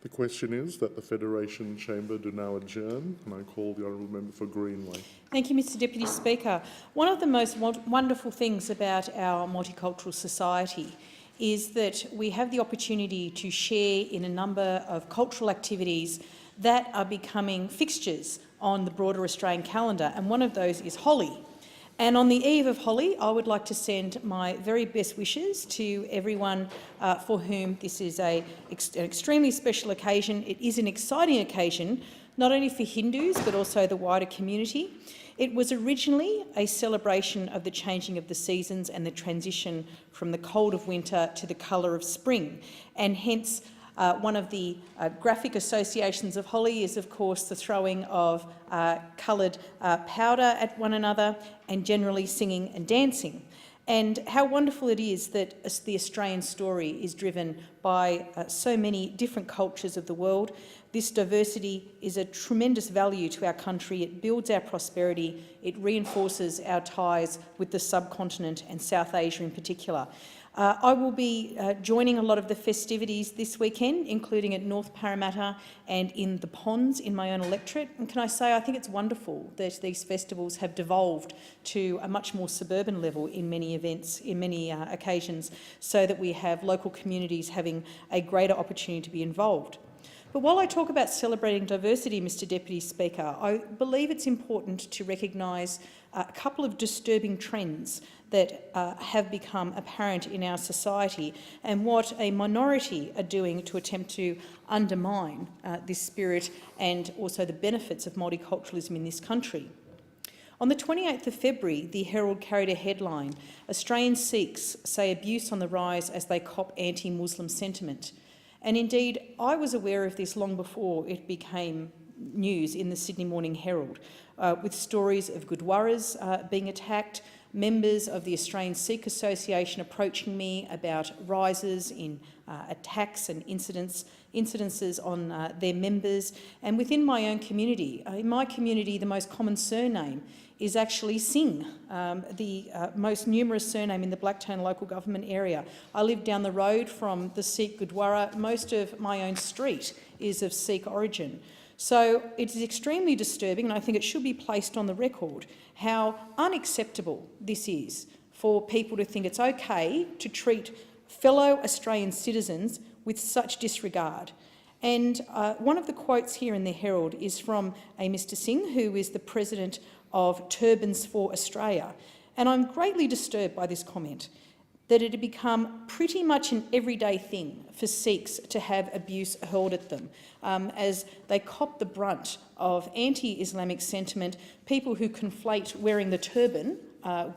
The question is that the Federation Chamber do now adjourn, and I call the Honourable Member for Greenway. Thank you, Mr Deputy Speaker. One of the most wonderful things about our multicultural society is that we have the opportunity to share in a number of cultural activities that are becoming fixtures on the broader Australian calendar, and one of those is Holi. And on the eve of Holi, I would like to send my very best wishes to everyone for whom this is an extremely special occasion. It is an exciting occasion, not only for Hindus but also the wider community. It was originally a celebration of the changing of the seasons and the transition from the cold of winter to the colour of spring, and hence one of the graphic associations of Holi is, of course, the throwing of coloured powder at one another and generally singing and dancing. And how wonderful it is that the Australian story is driven by so many different cultures of the world. This diversity is a tremendous value to our country. It builds our prosperity. It reinforces our ties with the subcontinent and South Asia in particular. I will be joining a lot of the festivities this weekend, including at North Parramatta and in the ponds in my own electorate. And can I say, I think it's wonderful that these festivals have devolved to a much more suburban level in many events, in many occasions, so that we have local communities having a greater opportunity to be involved. But while I talk about celebrating diversity, Mr Deputy Speaker, I believe it's important to recognise a couple of disturbing trends that have become apparent in our society and what a minority are doing to attempt to undermine this spirit and also the benefits of multiculturalism in this country. On the 28th of February, the Herald carried a headline, "Australian Sikhs say abuse on the rise as they cop anti-Muslim sentiment." And indeed, I was aware of this long before it became news in the Sydney Morning Herald, with stories of Gurdwaras being attacked, members of the Australian Sikh Association approaching me about rises in attacks and incidences on their members. And within my own community, in my community, the most common surname is actually Singh, the most numerous surname in the Blacktown local government area. I live down the road from the Sikh Gurdwara. Most of my own street is of Sikh origin. So it is extremely disturbing, and I think it should be placed on the record how unacceptable this is for people to think it's okay to treat fellow Australian citizens with such disregard. And one of the quotes here in the Herald is from a Mr Singh, who is the president of Turbans for Australia. And I'm greatly disturbed by this comment, that it had become pretty much an everyday thing for Sikhs to have abuse hurled at them, as they cop the brunt of anti-Islamic sentiment, people who conflate wearing the turban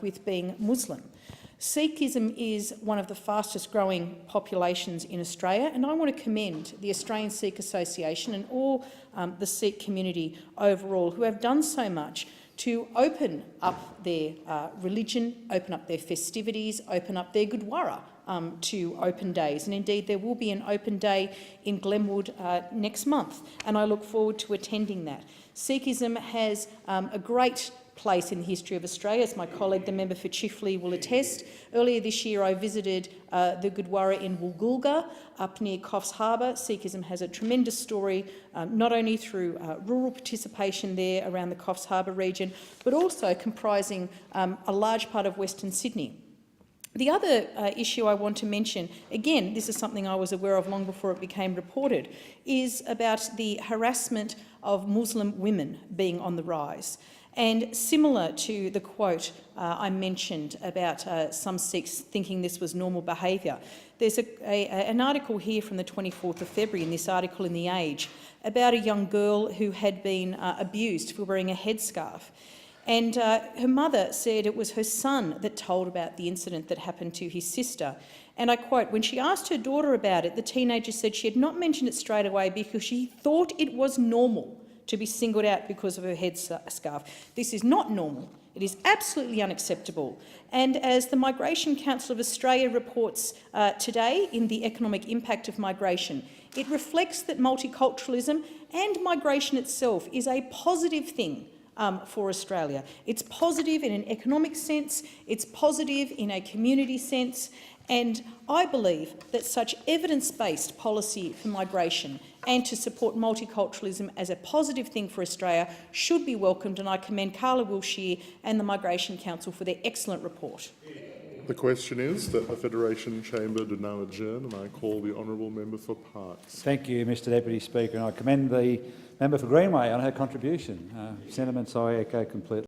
with being Muslim. Sikhism is one of the fastest growing populations in Australia, and I want to commend the Australian Sikh Association and all the Sikh community overall who have done so much to open up their religion, open up their festivities, open up their Gurdwara to open days. And indeed, there will be an open day in Glenwood next month, and I look forward to attending that. Sikhism has a great place in the history of Australia, as my colleague, the member for Chifley, will attest. Earlier this year, I visited the Gurdwara in Woolgoolga, up near Coffs Harbour. Sikhism has a tremendous story, not only through rural participation there around the Coffs Harbour region, but also comprising a large part of Western Sydney. The other issue I want to mention, again, this is something I was aware of long before it became reported, is about the harassment of Muslim women being on the rise. And similar to the quote I mentioned about some Sikhs thinking this was normal behaviour, there's an article here from the 24th of February, in this article in The Age, about a young girl who had been abused for wearing a headscarf. And her mother said it was her son that told about the incident that happened to his sister. And I quote, "When she asked her daughter about it, the teenager said she had not mentioned it straight away because she thought it was normal to be singled out because of her headscarf. This is not normal. It is absolutely unacceptable." And as the Migration Council of Australia reports today in the economic impact of migration, it reflects that multiculturalism and migration itself is a positive thing for Australia. It's positive in an economic sense, it's positive in a community sense, And I believe that such evidence-based policy for migration and to support multiculturalism as a positive thing for Australia should be welcomed, and I commend Carla Wilshire and the Migration Council for their excellent report. The question is that the Federation Chamber do now adjourn, and I call the honourable member for Parkes. Thank you, Mr Deputy Speaker, and I commend the member for Greenway on her contribution. Sentiments I echo completely.